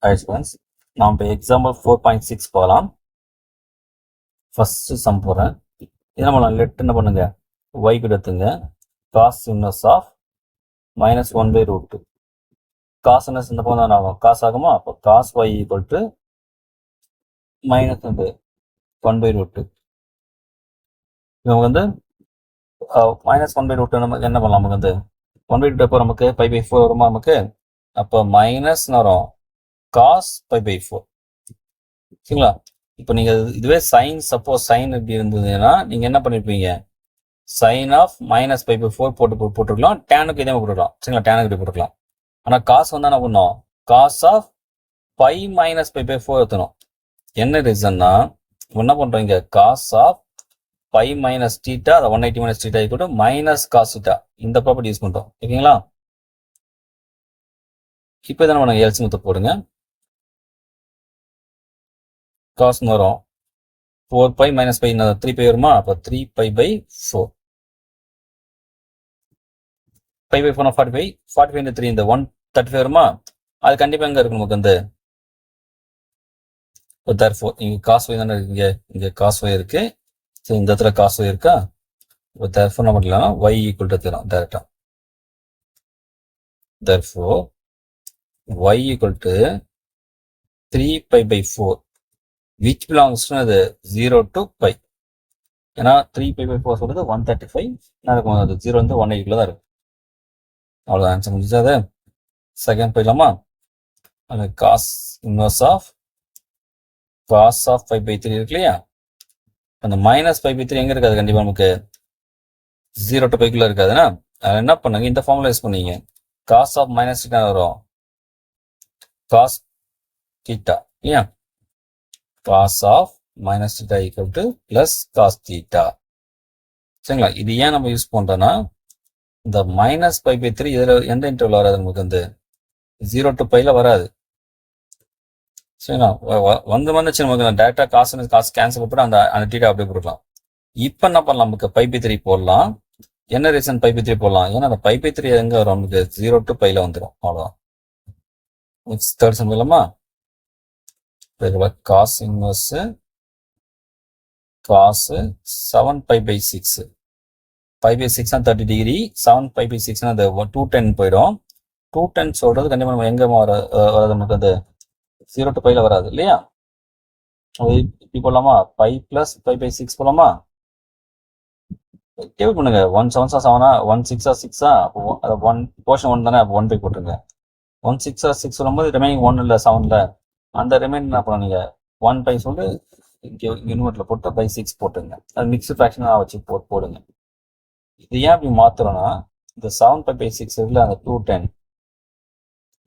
Hi students, நாம் இப்போ example 4.6 போகலாம். ஃபர்ஸ்ட் சம் போகிறேன். இது நம்ம லெட் என்ன பண்ணுங்க, y கூட எடுத்துங்க. Cos inverse of minus 1/√2. Cos inverse இந்த பக்கம் தான் ஆகும், காசு ஆகுமா? அப்போ cos y equal to minus 1/√2. நமக்கு மைனஸ் 1/√2 நமக்கு என்ன பண்ணலாம்? நமக்கு 1/2 எப்போ நமக்கு 5/4 வருமா நமக்கு? அப்போ மைனஸ் வரும் காஸ் 5/4. சரிங்களா? இப்போ நீங்கள் இதுவே சைன், சப்போஸ் சைன் எப்படி இருந்ததுன்னா நீங்கள் என்ன பண்ணியிருப்பீங்க, சைன் ஆஃப் மைனஸ் 5/4 போட்டுருக்கலாம். டேனுக்கு இதே போட்டுக்கலாம். சரிங்களா? டேனுக்கு இப்படி போட்டுக்கலாம். ஆனால் காசு வந்து என்ன பண்ணோம், காஸ் ஆஃப் 5 மைனஸ் 5/4 எடுத்தணும். என்ன ரீசன்னா என்ன பண்ணுறோம், இங்கே காஸ் ஆஃப் 5 மைனஸ் டீட்டா, அதை 180 மைனஸ் டீட்டா கூட மைனஸ் காஸ் டீட்டா, இந்த ப்ராப்பர்ட்டி யூஸ் பண்ணுறோம். ஓகேங்களா? இப்போ இதை நம்ம எல்சி மெத்தட் போடுங்க. காஸ் வரும் 4π மைனஸ் 3π வருமா? அப்போ 3π/4. 5/4 45, 45 3 இந்த 135 வருமா? அது கண்டிப்பாக எங்கே இருக்கு நமக்கு வந்து இப்போ therefore இங்கே காஸ் ஒய் தானே இருக்கு, இங்கே காஸ் ஒய் இருக்கு. ஸோ இந்த இடத்துல காஸ் ஒய் இருக்கா? இப்போ therefore நம்ம இல்லைனா y ஈக்குவல் டு தரும் டேரெக்டாக. therefore y equal to 3π/4 which belongs to அது 0 to π. ஏன்னா 3π/4 சொல்றது 135, அது 0 வந்து 180 தான் இருக்கு. அவ்வளோ ஆன்சர் முடிஞ்சது. அது செகண்ட் போயிடலாமா? அது cos inverse of cos of 5/3 இருக்கு இல்லையா? அந்த மைனஸ் 5/3 எங்க இருக்காது? கண்டிப்பாக நமக்கு 0 to πக்குள்ள இருக்காதுன்னா அது என்ன பண்ணுங்க, இந்த ஃபார்முலா யூஸ் பண்ணீங்க. காஸ் ஆஃப் மைனஸ் டீட்டா வரும் காஸ் தீட்டா இல்லையா? Cos of minus theta equal to plus cos theta. சரிங்களா? இது ஏன் நம்ம யூஸ் பண்றோம்னா, இந்த மைனஸ் 5/3 இதில் எந்த இன்டர்வல் வராது நமக்கு, வந்து 0 to πல வராது. சரிங்களா? வந்துச்சு நமக்கு டேரக்டா காசு கேன்சல் போட்டு அந்த டீட்டா அப்படியே கொடுக்கலாம். இப்போ என்ன பண்ணலாம், நமக்கு 5/3 போடலாம். என்ன ரீசன் 5/3 போடலாம்? ஏன்னா அந்த 5/3 எங்க வரும் நமக்கு 0 to πல வந்துடும். அவ்வளோதான். தேர்ட் சம் இல்லமா? Cos inverse cos 7π/6. 5/6 30 டிகிரி, 7π/6 அது 210 போயிடும். 210 சொல்றது கண்டிப்பா நம்ம எங்க வராது நமக்கு, அது 0 to πல வராது இல்லையா? இப்படி போடலாமா? 5 + 5/6 போடலாமா? கேள்வி பண்ணுங்க. 1 7 7 1 6 6 அப்போ 1 போர்ஷன் 1 தானே, அப்போ 1 போட்டுருங்க. 1 6 6 சொல்லும்போது ரிமைனிங் 1 இல்லை 7ல அந்த ரிமைனிங் என்ன பண்ண, நீங்க 1 சொல்லி இங்கே யூனிட்ல போட்டு 6 போட்டுங்க. அது மிக்ஸ்டு ஃபிராக்ஷனாக வச்சு போடுங்க. இது ஏன் அப்படி மாத்துறோம்னா, இந்த 7π/6 இருக்குல்ல, அந்த 210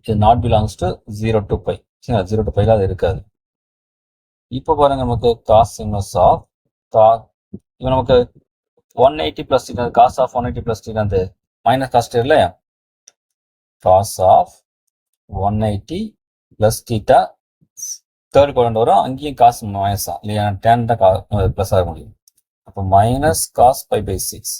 இது not belongs to 0 to π. 0 to πல அது இருக்காது. இப்போ பாருங்க, நமக்கு காஸ் இன்வர்ஸ் ஆஃப் இப்போ நமக்கு 180 + θ, காஸ் ஆஃப் 180 + θ அந்த மைனஸ் காஸ்ட் இல்லையா? காஸ் ஆஃப் 180 + θ தேர்ட் குவாட்ரண்ட் வரும், அங்கேயும் காசு மைனஸ் தான் இல்லையா? டேன் தான் ப்ளஸ் ஆக முடியும். அப்போ மைனஸ் காஸ் 5/6.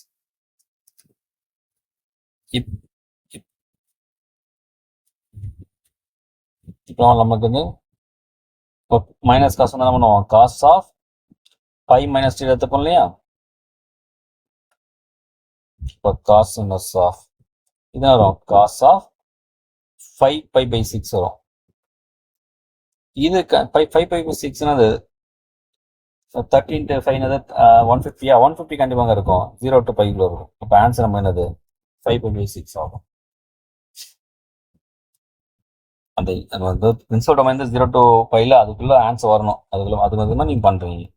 இப்போ நமக்கு வந்து மைனஸ் காசு என்ன பண்ணுவோம், காஸ் ஆஃப் 5 மைனஸ் θ எடுத்துப்போம் இல்லையா? இப்போ காஸ் இன்வர்ஸ் ஆஃப் இது வரும் காஸ் ஆஃப் 5π/6 வரும். இது 5π/6 அது 13 × 5 150. 150 கண்டிப்பாக இருக்கும், 0 to πக்குள்ள இருக்கும். இப்போ ஆன்சர் நம்ம என்னது 5π/6 ஆகும். அந்த பிரின்சிபல் டொமைன் 0 to πல அதுக்குள்ள ஆன்சர் வரணும். அது மாதிரி நீங்க பண்றீங்க.